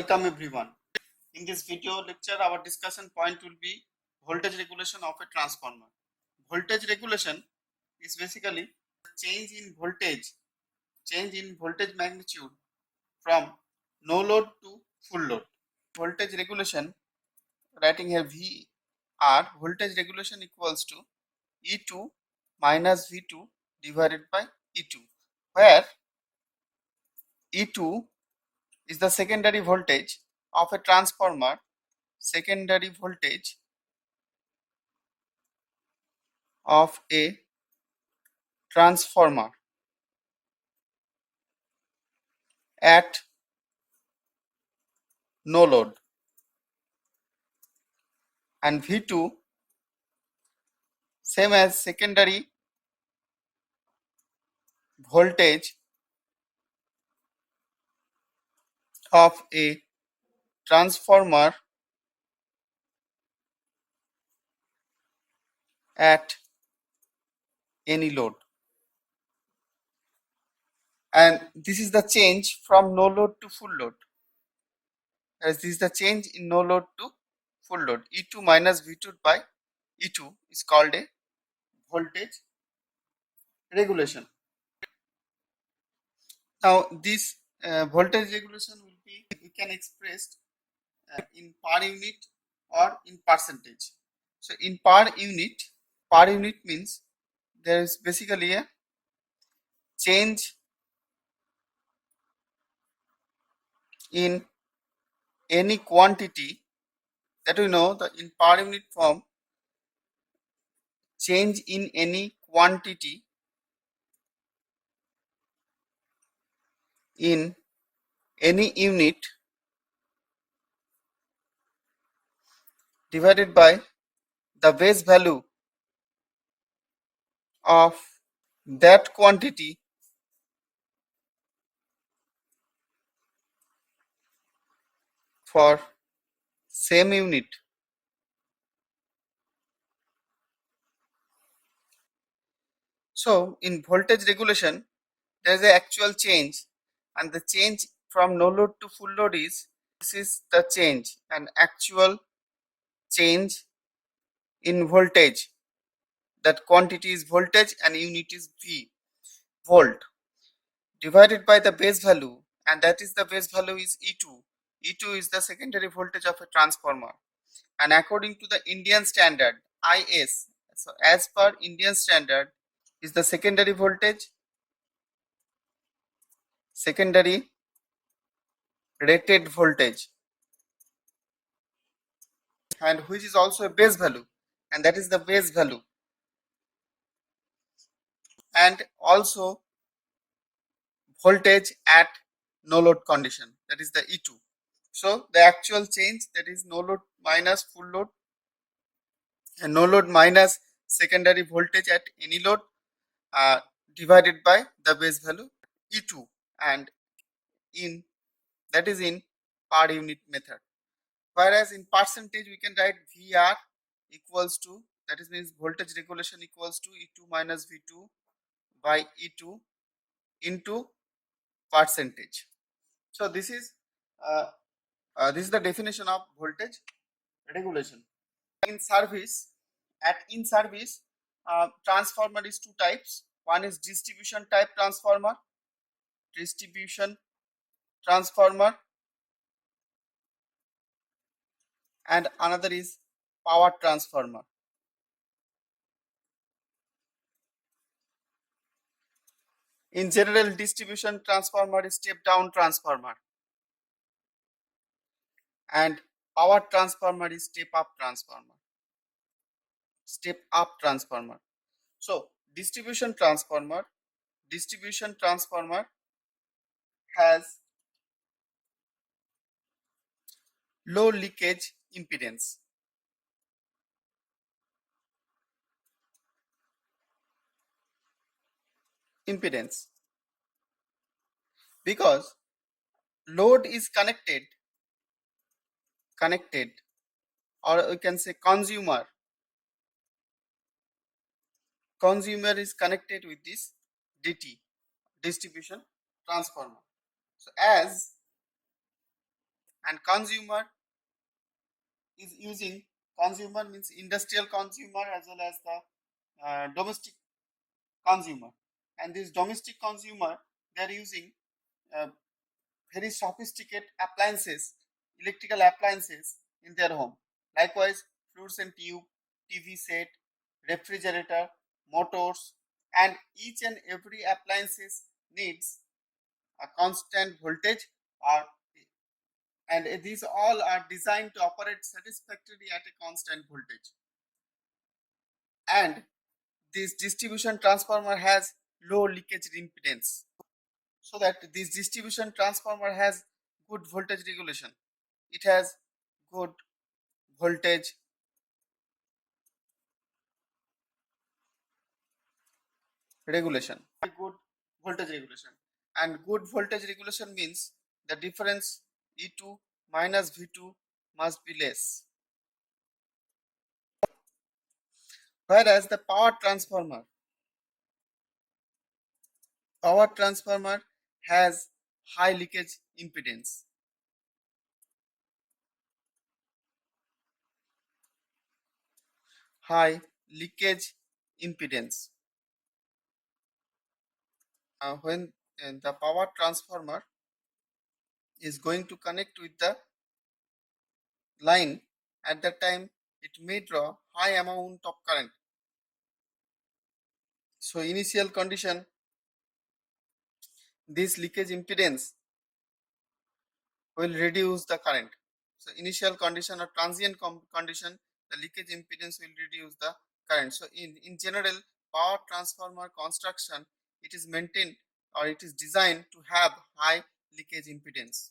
Welcome everyone. In this video lecture, our discussion point will be voltage regulation of a transformer. Voltage regulation is basically change in voltage magnitude from no load to full load. Voltage regulation, writing here VR, voltage regulation equals to E2 minus V2 divided by E2, where E2 is the secondary voltage of a transformer, secondary voltage of a transformer at no load, and V2 same as secondary voltage of a transformer at any load. And this is the change from no load to full load, as this is the change in no load to full load. E2 minus V2 by E2 is called a voltage regulation. Now this voltage regulation will be, we can express in per unit or in percentage. So in per unit means there is basically a change in any quantity, that we know that in per unit form, change in any quantity in any unit divided by the base value of that quantity for same unit. So in voltage regulation there is an actual change, and the change from no load to full load is, this is the change, an actual change in voltage. That quantity is voltage and unit is V, volt, divided by the base value, and that is the base value is E2. E2 is the secondary voltage of a transformer, and according to the Indian standard IS, so as per Indian standard, is the secondary voltage, secondary rated voltage, and which is also a base value, and that is the base value, and also voltage at no load condition, that is the E2. So the actual change, that is no load minus full load, and no load minus secondary voltage at any load, divided by the base value E2, and in, that is in per unit method. Whereas in percentage we can write VR equals to, that is means voltage regulation equals to E2 minus V2 by E2 into percentage. So this is the definition of voltage regulation. In service, transformer is two types. One is distribution type transformer, and another is power transformer. In general, distribution transformer is step down transformer, and power transformer is step up transformer. So distribution transformer has low leakage impedance. Because load is connected, or we can say consumer is connected with this DT, distribution transformer. So as and consumer is using, consumer means industrial consumer as well as the domestic consumer, and this domestic consumer they are using uh, very sophisticated appliances, electrical appliances in their home. Likewise, fluorescent tube, TV set, refrigerator, motors, and each and every appliances needs a constant voltage, or and these all are designed to operate satisfactorily at a constant voltage. And this distribution transformer has low leakage impedance, so that this distribution transformer has good voltage regulation. It has good voltage regulation. Good voltage regulation. And good voltage regulation means the difference E2 minus V2 must be less. Whereas the power transformer has high leakage impedance. High leakage impedance. When the power transformer is going to connect with the line, at that time it may draw high amount of current. So initial condition, this leakage impedance will reduce the current. So initial condition or transient condition, the leakage impedance will reduce the current. So in general, power transformer construction, it is maintained or it is designed to have high leakage impedance.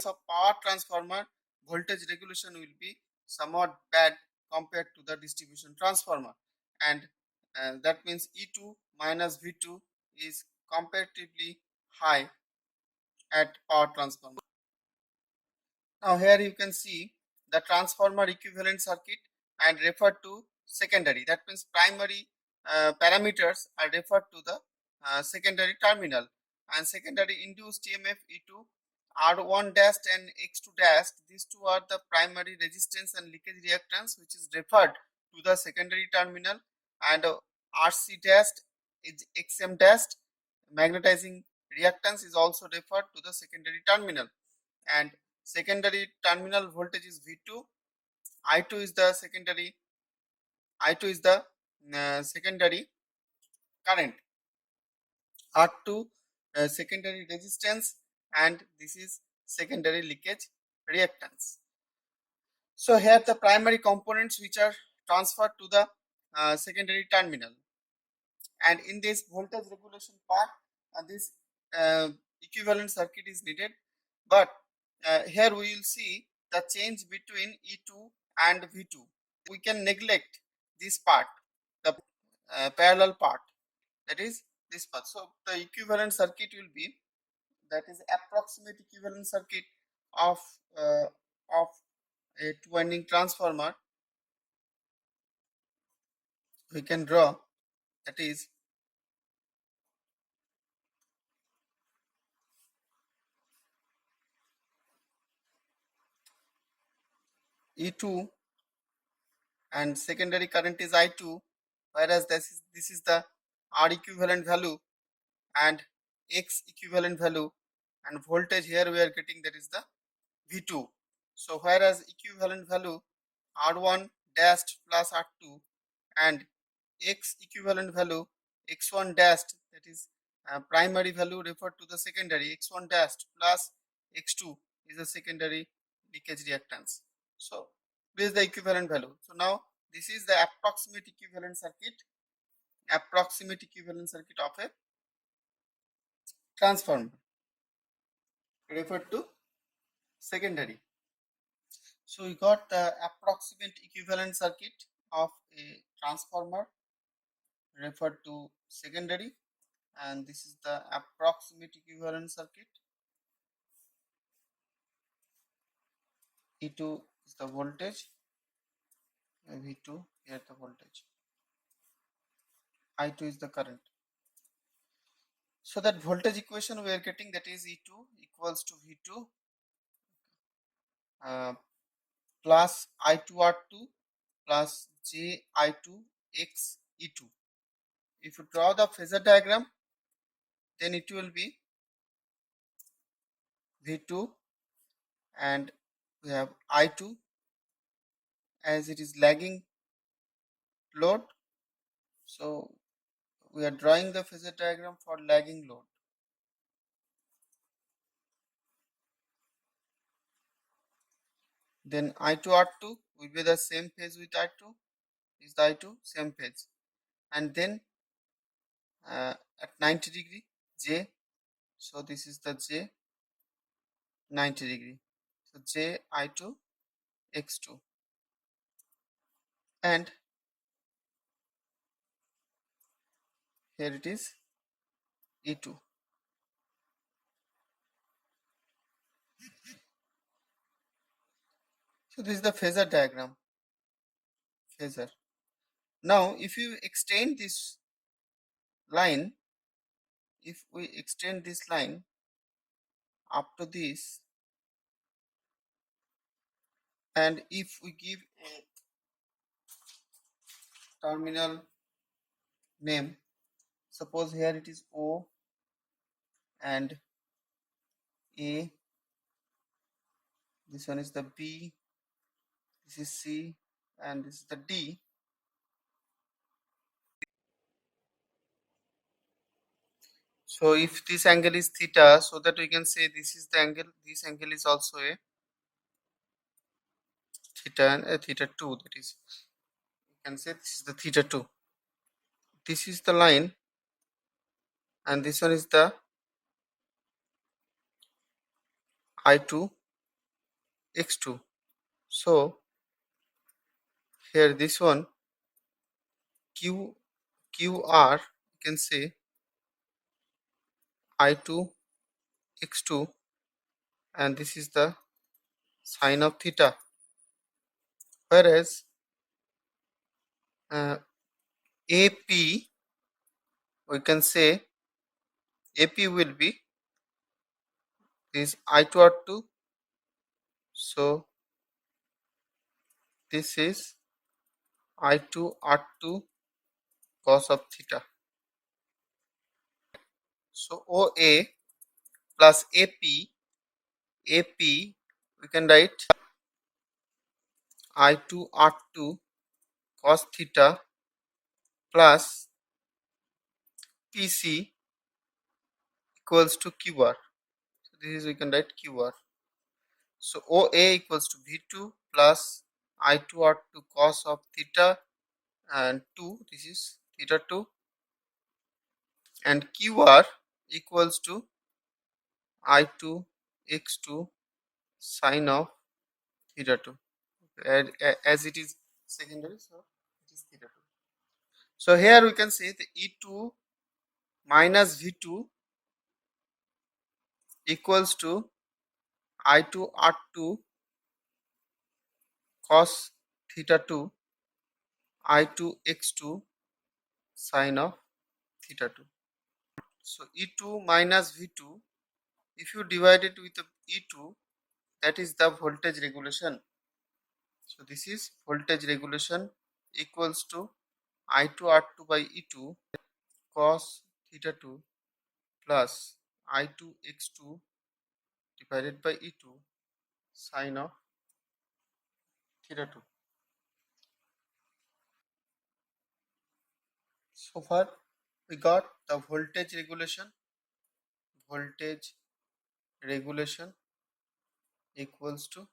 So power transformer voltage regulation will be somewhat bad compared to the distribution transformer, and that means E2 minus V2 is comparatively high at power transformer. Now here you can see the transformer equivalent circuit and referred to secondary. That means primary parameters are referred to the secondary terminal, and secondary induced EMF E2, R1 dash and X2 dash. These two are the primary resistance and leakage reactance which is referred to the secondary terminal, and RC dash is XM dash magnetizing reactance is also referred to the secondary terminal, and secondary terminal voltage is V2. I2 is the secondary. I2 is the secondary current. R2 secondary resistance, and this is secondary leakage reactance. So here the primary components which are transferred to the secondary terminal, and in this voltage regulation part, this uh, equivalent circuit is needed. But here we will see the change between E2 and V2. We can neglect this part, the parallel part, that is this part. So the equivalent circuit will be, that is approximate equivalent circuit of uh, of a two-winding transformer. We can draw, that is E2 and secondary current is I2, whereas this is the R equivalent value and X equivalent value, and voltage here we are getting, that is the V2. So whereas equivalent value R1 dashed plus R2 and X equivalent value X1 dashed, that is primary value referred to the secondary, X1 dashed plus X2 is the secondary leakage reactance. So this is the equivalent value. So now this is the approximate equivalent circuit of a transformer referred to secondary. So we got the approximate equivalent circuit of a transformer referred to secondary, and this is the approximate equivalent circuit. E2 is the voltage, V2 here the voltage, I2 is the current. So that voltage equation we are getting, that is E2 equals to V2 plus I2R2 plus J I2 X E2. If you draw the phasor diagram, then it will be V2 and we have I2 as it is lagging load. So we are drawing the phasor diagram for lagging load. Then I2R2 will be the same phase with I2, is the I2 same phase, and then at 90 degree J, so this is the J 90 degree, so J I2 X2, and here it is E2. So this is the phasor diagram, phasor. Now if you extend this line, if we extend this line up to this, and if we give a terminal name, suppose here it is O and A, this one is the B, this is C, and this is the D. So if this angle is theta, so that we can say this is the angle, this angle is also a theta and a theta 2, that is, you can say this is the theta 2. This is the line and this one is the I2 X2. So here this one QR, you can say I2 X2, and this is the sine of theta, whereas AP, we can say AP will be this I2R2, so this is I2R2 cos of theta. So OA plus AP we can write I2R2 cos theta plus PC equals to QR. So this is, we can write QR. So OA equals to V2 plus I2R2 cos of theta and 2, this is theta 2, and QR equals to I2 X2 sine of theta 2, as it is secondary, so it is theta 2. So here we can say the E2 minus V2 equals to I2 R2 cos theta 2 I2 X2 sine of theta 2. So E2 minus V2, if you divide it with the E2, that is the voltage regulation. So this is voltage regulation equals to I2 R2 by E2 cos theta 2 plus I2 X2 divided by E2 sine of theta 2. So far we got the voltage regulation. Voltage regulation equals to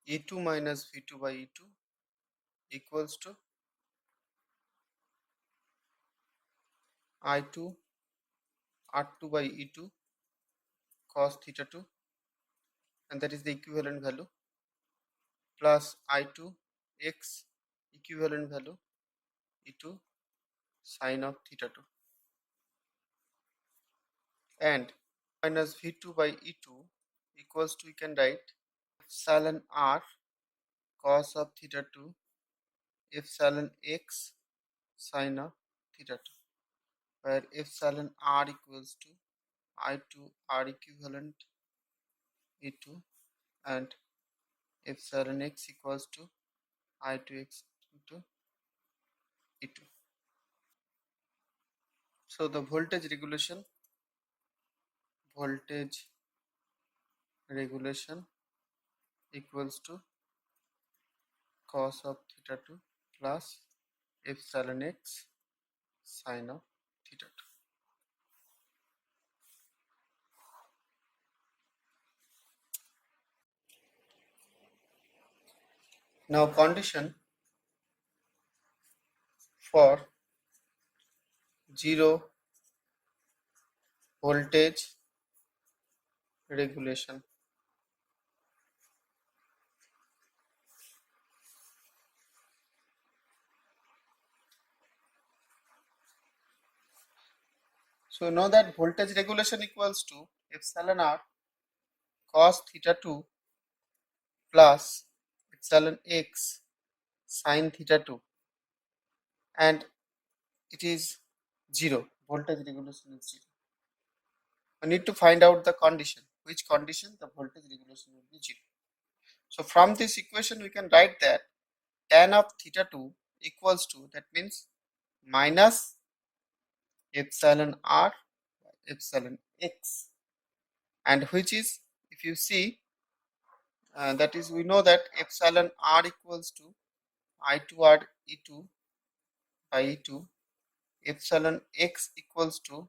E2 minus V2 by E2 equals to I2 R2 by E2 cos theta 2, and that is the equivalent value, plus I2 X equivalent value E2 sine of theta 2, and minus V2 by E2 equals to, we can write epsilon R cos of theta 2 epsilon X sine of theta 2, where epsilon R equals to I2 R equivalent E2 and epsilon x equals to I to x into E2. So the voltage regulation equals to cos of theta 2 plus epsilon x sine of theta 2. Now condition for zero voltage regulation. So know that voltage regulation equals to epsilon r cos theta 2 plus epsilon x sine theta 2, and it is 0. Voltage regulation is 0. We need to find out the condition. Which condition the voltage regulation will be 0. So from this equation we can write that tan of theta 2 equals to, that means minus epsilon r epsilon x, and which is, if you see, that is, we know that epsilon r equals to I2r E2 by E2, epsilon x equals to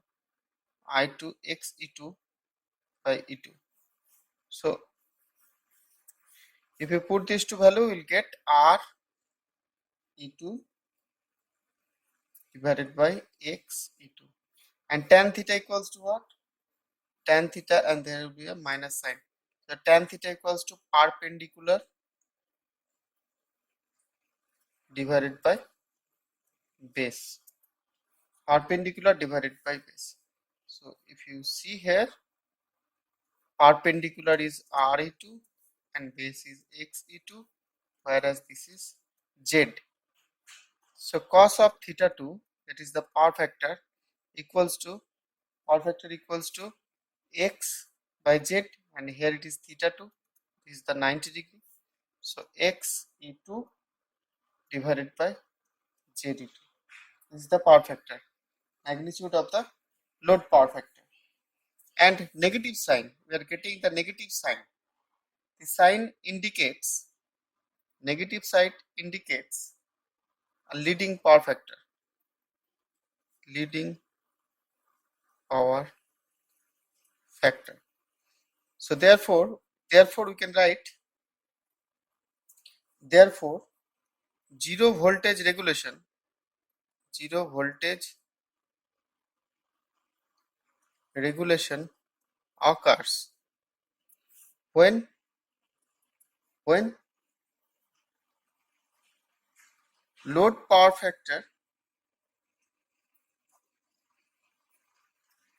I2 x E2 by E2. So if you put these two value, we will get r E2 divided by x E2, and tan theta equals to what? Tan theta, and there will be a minus sign. So tan theta equals to perpendicular divided by base. Perpendicular divided by base. So if you see here, perpendicular is RE2 and base is XE2, whereas this is Z. So cos of theta 2, that is the power factor, equals to x by z, and here it is theta 2, this is the 90 degree. So x E2 divided by Z2. This is the power factor, magnitude of the load power factor. And negative sign, we are getting the negative sign. The sign indicates, negative side indicates a leading power factor. Leading power factor. So therefore we can write, therefore zero voltage regulation occurs when load power factor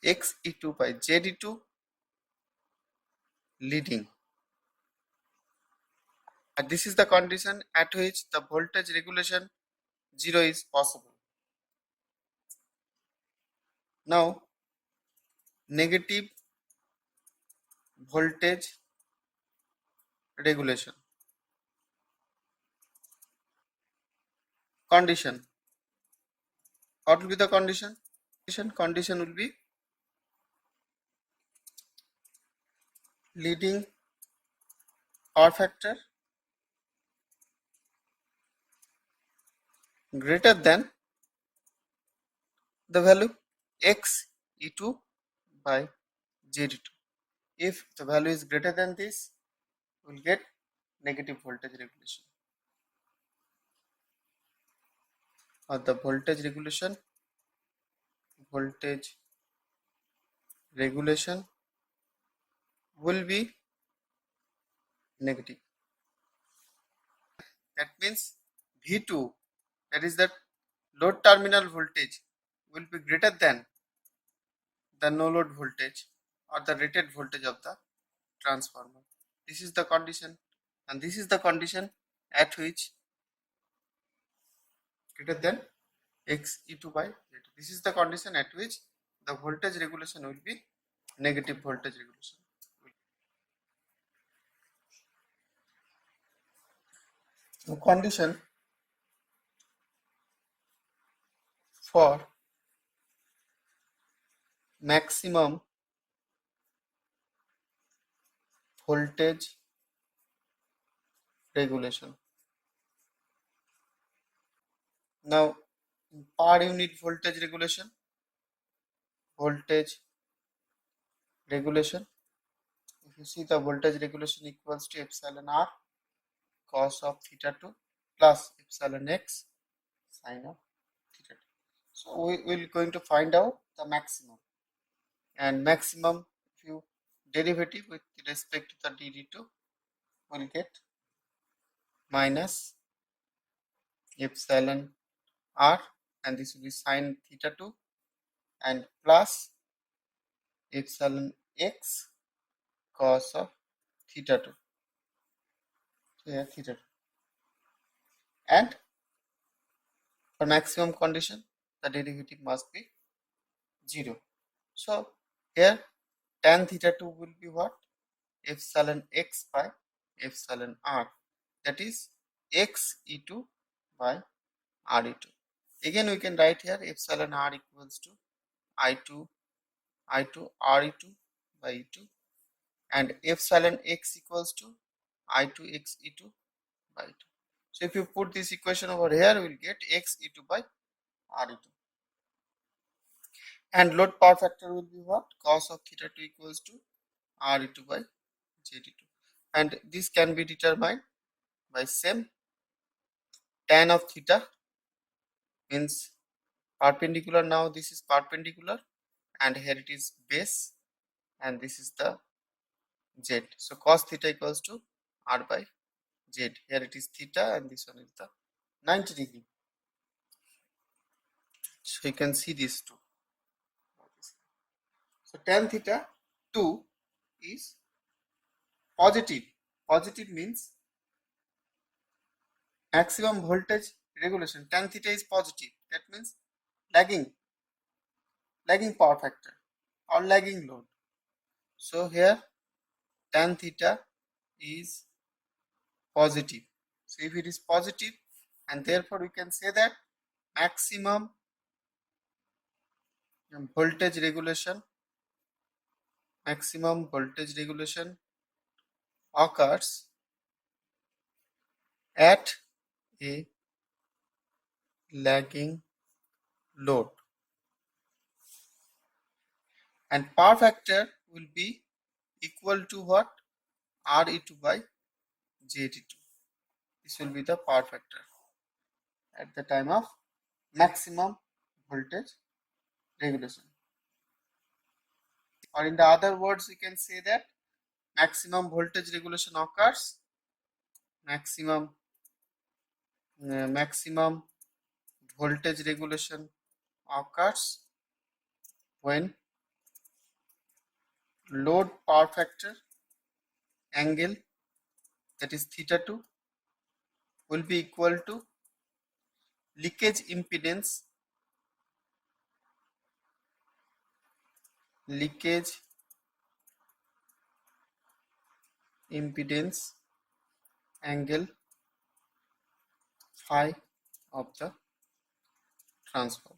x E2 by z E2 leading, and this is the condition at which the voltage regulation 0 is possible. Now negative voltage regulation condition, what will be the condition? Condition will be leading power factor greater than the value x E2 by Z2. If the value is greater than this, we will get negative voltage regulation, or the voltage regulation will be negative. That means V2, that is that load terminal voltage, will be greater than the no load voltage or the rated voltage of the transformer. This is the condition, and this is the condition at which greater than x E2 by Z2. This is the condition at which the voltage regulation will be negative voltage regulation. The condition for maximum voltage regulation. Now, per unit voltage regulation, if you see the voltage regulation equals to epsilon r cos of theta 2 plus epsilon x sine of theta 2. So we will going to find out the maximum, and maximum if you derivative with respect to the dd2 will get minus epsilon r, and this will be sine theta 2, and plus epsilon x cos of theta 2. So here theta 2. And for maximum condition, the derivative must be 0. So here tan theta 2 will be what? Epsilon x by epsilon r. That is x e2 by r e2. Again we can write here epsilon r equals to I2 r e2 by e2, and epsilon x equals to I2 x e2 by e2. So if you put this equation over here, we will get x e2 by r e2. And load power factor will be what? Cos of theta 2 equals to r e2 by z e2. And this can be determined by same tan of theta means perpendicular. Now this is perpendicular, and here it is base, and this is the z. So cos theta equals to r by z. Here it is theta, and this one is the 90 degree. So you can see these two. So tan theta 2 is positive. Positive means maximum voltage regulation. Tan theta is positive. That means lagging power factor or lagging load. So here tan theta is positive. So if it is positive, and therefore we can say that maximum voltage regulation occurs at a lagging load, and power factor will be equal to what? R e2 by z e2. This will be the power factor at the time of maximum voltage regulation. Or in the other words, we can say that maximum voltage regulation occurs, maximum voltage regulation occurs when load power factor angle, that is theta 2, will be equal to leakage impedance angle phi of the transformer.